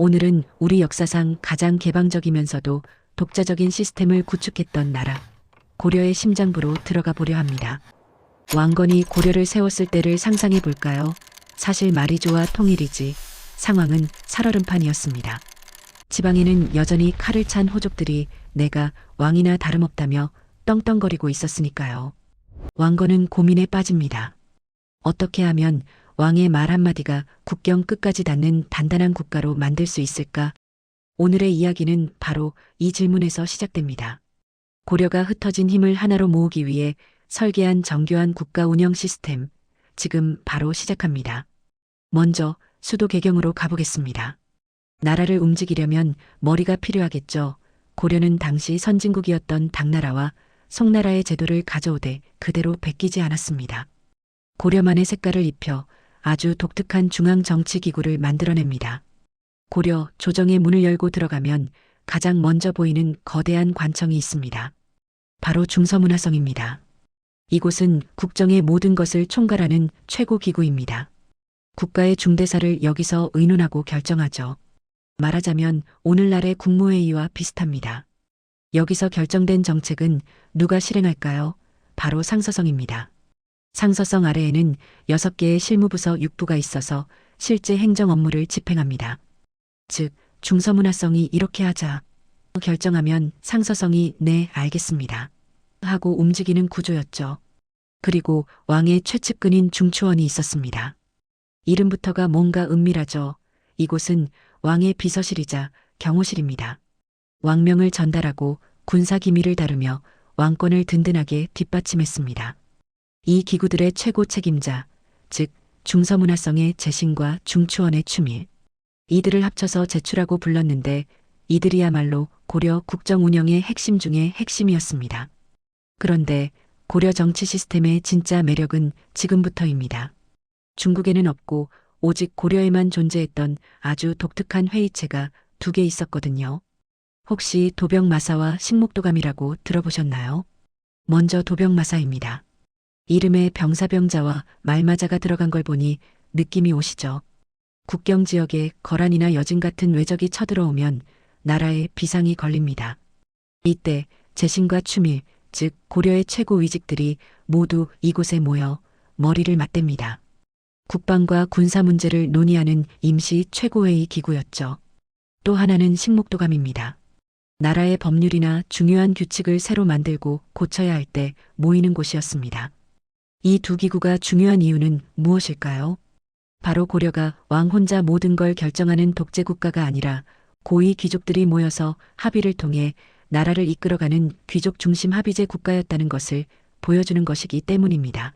오늘은 우리 역사상 가장 개방적이면서도 독자적인 시스템을 구축했던 나라, 고려의 심장부로 들어가 보려 합니다. 왕건이 고려를 세웠을 때를 상상해 볼까요? 사실 말이 좋아 통일이지 상황은 살얼음판이었습니다. 지방에는 여전히 칼을 찬 호족들이 내가 왕이나 다름없다며 떵떵거리고 있었으니까요. 왕건은 고민에 빠집니다. 어떻게 하면 왕의 말 한마디가 국경 끝까지 닿는 단단한 국가로 만들 수 있을까? 오늘의 이야기는 바로 이 질문에서 시작됩니다. 고려가 흩어진 힘을 하나로 모으기 위해 설계한 정교한 국가 운영 시스템, 지금 바로 시작합니다. 먼저 수도 개경으로 가보겠습니다. 나라를 움직이려면 머리가 필요하겠죠. 고려는 당시 선진국이었던 당나라와 송나라의 제도를 가져오되 그대로 베끼지 않았습니다. 고려만의 색깔을 입혀 아주 독특한 중앙 정치 기구를 만들어냅니다. 고려 조정의 문을 열고 들어가면 가장 먼저 보이는 거대한 관청이 있습니다. 바로 중서문화성입니다. 이곳은 국정의 모든 것을 총괄하는 최고 기구입니다. 국가의 중대사를 여기서 의논하고 결정하죠. 말하자면 오늘날의 국무회의와 비슷합니다. 여기서 결정된 정책은 누가 실행할까요? 바로 상서성입니다. 상서성 아래에는 6개의 실무부서 6부가 있어서 실제 행정 업무를 집행합니다. 즉, 중서문화성이 이렇게 하자 결정하면 상서성이 네, 알겠습니다 하고 움직이는 구조였죠. 그리고 왕의 최측근인 중추원이 있었습니다. 이름부터가 뭔가 은밀하죠. 이곳은 왕의 비서실이자 경호실입니다. 왕명을 전달하고 군사 기밀을 다루며 왕권을 든든하게 뒷받침했습니다. 이 기구들의 최고 책임자, 즉 중서문화성의 재신과 중추원의 추밀, 이들을 합쳐서 제추라고 불렀는데 이들이야말로 고려 국정 운영의 핵심 중의 핵심이었습니다. 그런데 고려 정치 시스템의 진짜 매력은 지금부터입니다. 중국에는 없고 오직 고려에만 존재했던 아주 독특한 회의체가 2개 있었거든요. 혹시 도병마사와 식목도감이라고 들어보셨나요? 먼저 도병마사입니다. 이름에 병사병자와 말마자가 들어간 걸 보니 느낌이 오시죠? 국경 지역에 거란이나 여진 같은 외적이 쳐들어오면 나라에 비상이 걸립니다. 이때 재신과 추밀, 즉 고려의 최고 위직들이 모두 이곳에 모여 머리를 맞댑니다. 국방과 군사 문제를 논의하는 임시 최고회의 기구였죠. 또 하나는 식목도감입니다. 나라의 법률이나 중요한 규칙을 새로 만들고 고쳐야 할 때 모이는 곳이었습니다. 이 2기구가 중요한 이유는 무엇일까요? 바로 고려가 왕 혼자 모든 걸 결정하는 독재 국가가 아니라 고위 귀족들이 모여서 합의를 통해 나라를 이끌어가는 귀족 중심 합의제 국가였다는 것을 보여주는 것이기 때문입니다.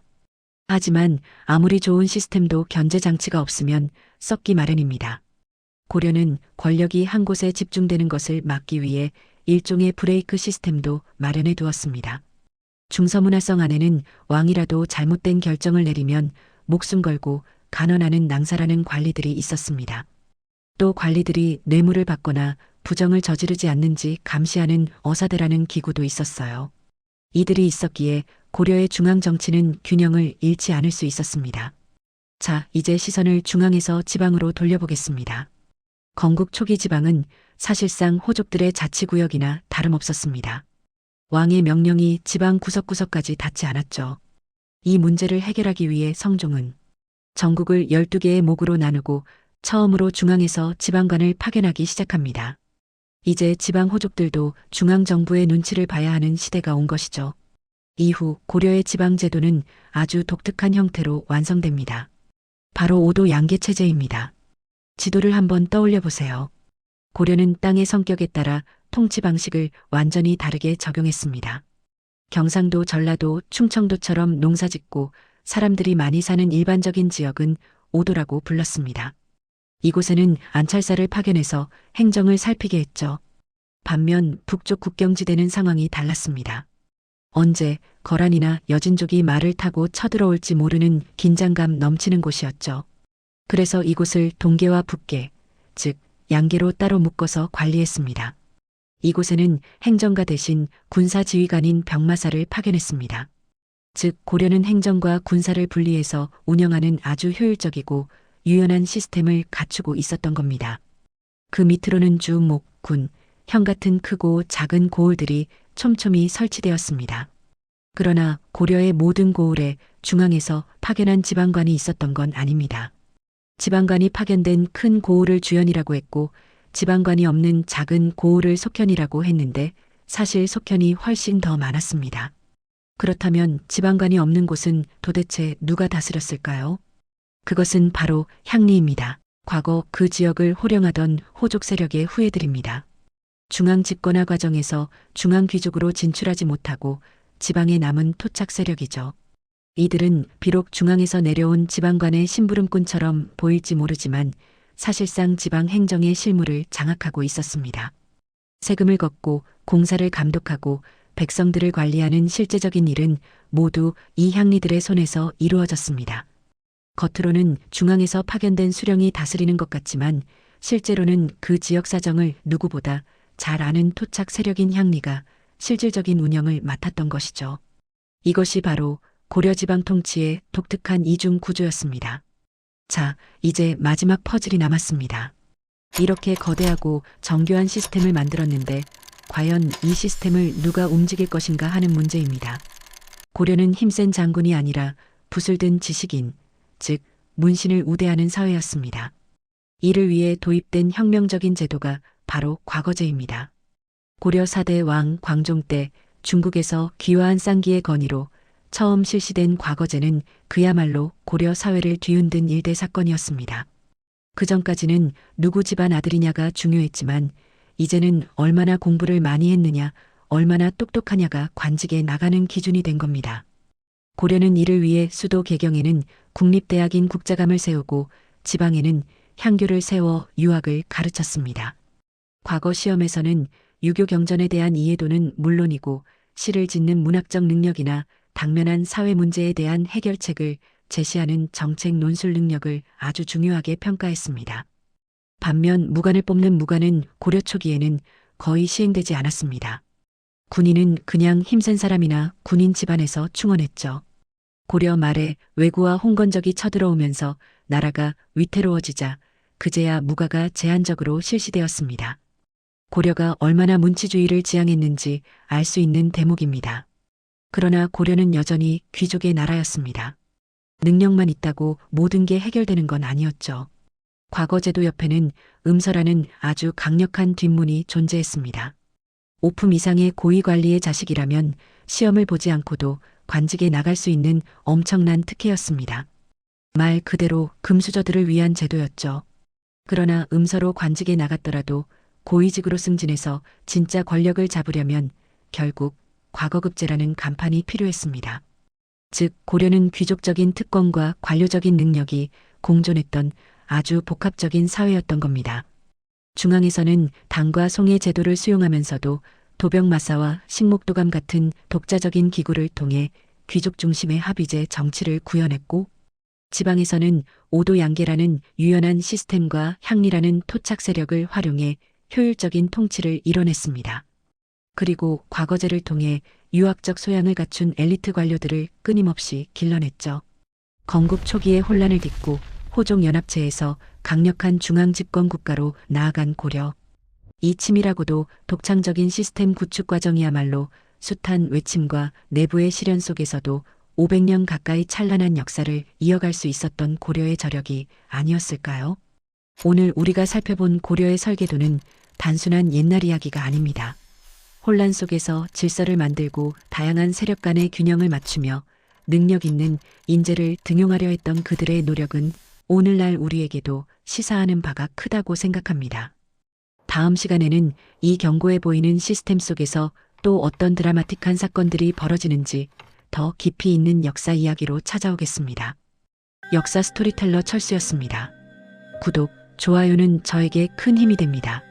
하지만 아무리 좋은 시스템도 견제 장치가 없으면 썩기 마련입니다. 고려는 권력이 한 곳에 집중되는 것을 막기 위해 일종의 브레이크 시스템도 마련해 두었습니다. 중서문화성 안에는 왕이라도 잘못된 결정을 내리면 목숨 걸고 간언하는 낭사라는 관리들이 있었습니다. 또 관리들이 뇌물을 받거나 부정을 저지르지 않는지 감시하는 어사대라는 기구도 있었어요. 이들이 있었기에 고려의 중앙 정치는 균형을 잃지 않을 수 있었습니다. 자, 이제 시선을 중앙에서 지방으로 돌려보겠습니다. 건국 초기 지방은 사실상 호족들의 자치구역이나 다름없었습니다. 왕의 명령이 지방 구석구석까지 닿지 않았죠. 이 문제를 해결하기 위해 성종은 전국을 12개의 목으로 나누고 처음으로 중앙에서 지방관을 파견하기 시작합니다. 이제 지방 호족들도 중앙정부의 눈치를 봐야 하는 시대가 온 것이죠. 이후 고려의 지방제도는 아주 독특한 형태로 완성됩니다. 바로 5도 양계체제입니다. 지도를 한번 떠올려 보세요. 고려는 땅의 성격에 따라 통치 방식을 완전히 다르게 적용했습니다. 경상도, 전라도, 충청도처럼 농사짓고 사람들이 많이 사는 일반적인 지역은 5도라고 불렀습니다. 이곳에는 안찰사를 파견해서 행정을 살피게 했죠. 반면 북쪽 국경지대는 상황이 달랐습니다. 언제 거란이나 여진족이 말을 타고 쳐들어올지 모르는 긴장감 넘치는 곳이었죠. 그래서 이곳을 동계와 북계, 즉 양계로 따로 묶어서 관리했습니다. 이곳에는 행정가 대신 군사 지휘관인 병마사를 파견했습니다. 즉 고려는 행정과 군사를 분리해서 운영하는 아주 효율적이고 유연한 시스템을 갖추고 있었던 겁니다. 그 밑으로는 주, 목, 군, 형 같은 크고 작은 고을들이 촘촘히 설치되었습니다. 그러나 고려의 모든 고을에 중앙에서 파견한 지방관이 있었던 건 아닙니다. 지방관이 파견된 큰 고을을 주연이라고 했고 지방관이 없는 작은 고을을 속현이라고 했는데 사실 속현이 훨씬 더 많았습니다. 그렇다면 지방관이 없는 곳은 도대체 누가 다스렸을까요? 그것은 바로 향리입니다. 과거 그 지역을 호령하던 호족 세력의 후예들입니다. 중앙 집권화 과정에서 중앙 귀족으로 진출하지 못하고 지방에 남은 토착 세력이죠. 이들은 비록 중앙에서 내려온 지방관의 심부름꾼처럼 보일지 모르지만 사실상 지방 행정의 실무를 장악하고 있었습니다. 세금을 걷고 공사를 감독하고 백성들을 관리하는 실제적인 일은 모두 이 향리들의 손에서 이루어졌습니다. 겉으로는 중앙에서 파견된 수령이 다스리는 것 같지만 실제로는 그 지역 사정을 누구보다 잘 아는 토착 세력인 향리가 실질적인 운영을 맡았던 것이죠. 이것이 바로 고려 지방 통치의 독특한 이중 구조였습니다. 자, 이제 마지막 퍼즐이 남았습니다. 이렇게 거대하고 정교한 시스템을 만들었는데 과연 이 시스템을 누가 움직일 것인가 하는 문제입니다. 고려는 힘센 장군이 아니라 붓을 든 지식인, 즉 문신을 우대하는 사회였습니다. 이를 위해 도입된 혁명적인 제도가 바로 과거제입니다. 고려 4대 왕 광종 때 중국에서 귀화한 쌍기의 건의로 처음 실시된 과거제는 그야말로 고려 사회를 뒤흔든 일대 사건이었습니다. 그전까지는 누구 집안 아들이냐가 중요했지만 이제는 얼마나 공부를 많이 했느냐, 얼마나 똑똑하냐가 관직에 나가는 기준이 된 겁니다. 고려는 이를 위해 수도 개경에는 국립대학인 국자감을 세우고 지방에는 향교를 세워 유학을 가르쳤습니다. 과거 시험에서는 유교 경전에 대한 이해도는 물론이고 시를 짓는 문학적 능력이나 당면한 사회 문제에 대한 해결책을 제시하는 정책 논술 능력을 아주 중요하게 평가했습니다. 반면 무관을 뽑는 무관은 고려 초기에는 거의 시행되지 않았습니다. 군인은 그냥 힘센 사람이나 군인 집안에서 충원했죠. 고려 말에 왜구와 홍건적이 쳐들어오면서 나라가 위태로워지자 그제야 무가가 제한적으로 실시되었습니다. 고려가 얼마나 문치주의를 지향했는지 알 수 있는 대목입니다. 그러나 고려는 여전히 귀족의 나라였습니다. 능력만 있다고 모든 게 해결되는 건 아니었죠. 과거제도 옆에는 음서라는 아주 강력한 뒷문이 존재했습니다. 5품 이상의 고위관리의 자식이라면 시험을 보지 않고도 관직에 나갈 수 있는 엄청난 특혜였습니다. 말 그대로 금수저들을 위한 제도였죠. 그러나 음서로 관직에 나갔더라도 고위직으로 승진해서 진짜 권력을 잡으려면 결국 과거급제라는 간판이 필요했습니다. 즉 고려는 귀족적인 특권과 관료적인 능력이 공존했던 아주 복합적인 사회였던 겁니다. 중앙에서는 당과 송해 제도를 수용하면서도 도병마사와 식목도감 같은 독자적인 기구를 통해 귀족 중심의 합의제 정치를 구현했고 지방에서는 오도양계라는 유연한 시스템과 향리라는 토착 세력을 활용해 효율적인 통치를 이뤄냈습니다. 그리고 과거제를 통해 유학적 소양을 갖춘 엘리트 관료들을 끊임없이 길러냈죠. 건국 초기의 혼란을 딛고 호종연합체에서 강력한 중앙집권 국가로 나아간 고려. 이 치밀하고도 독창적인 시스템 구축 과정이야말로 숱한 외침과 내부의 시련 속에서도 500년 가까이 찬란한 역사를 이어갈 수 있었던 고려의 저력이 아니었을까요? 오늘 우리가 살펴본 고려의 설계도는 단순한 옛날 이야기가 아닙니다. 혼란 속에서 질서를 만들고 다양한 세력 간의 균형을 맞추며 능력 있는 인재를 등용하려 했던 그들의 노력은 오늘날 우리에게도 시사하는 바가 크다고 생각합니다. 다음 시간에는 이 견고해 보이는 시스템 속에서 또 어떤 드라마틱한 사건들이 벌어지는지 더 깊이 있는 역사 이야기로 찾아오겠습니다. 역사 스토리텔러 철수였습니다. 구독, 좋아요는 저에게 큰 힘이 됩니다.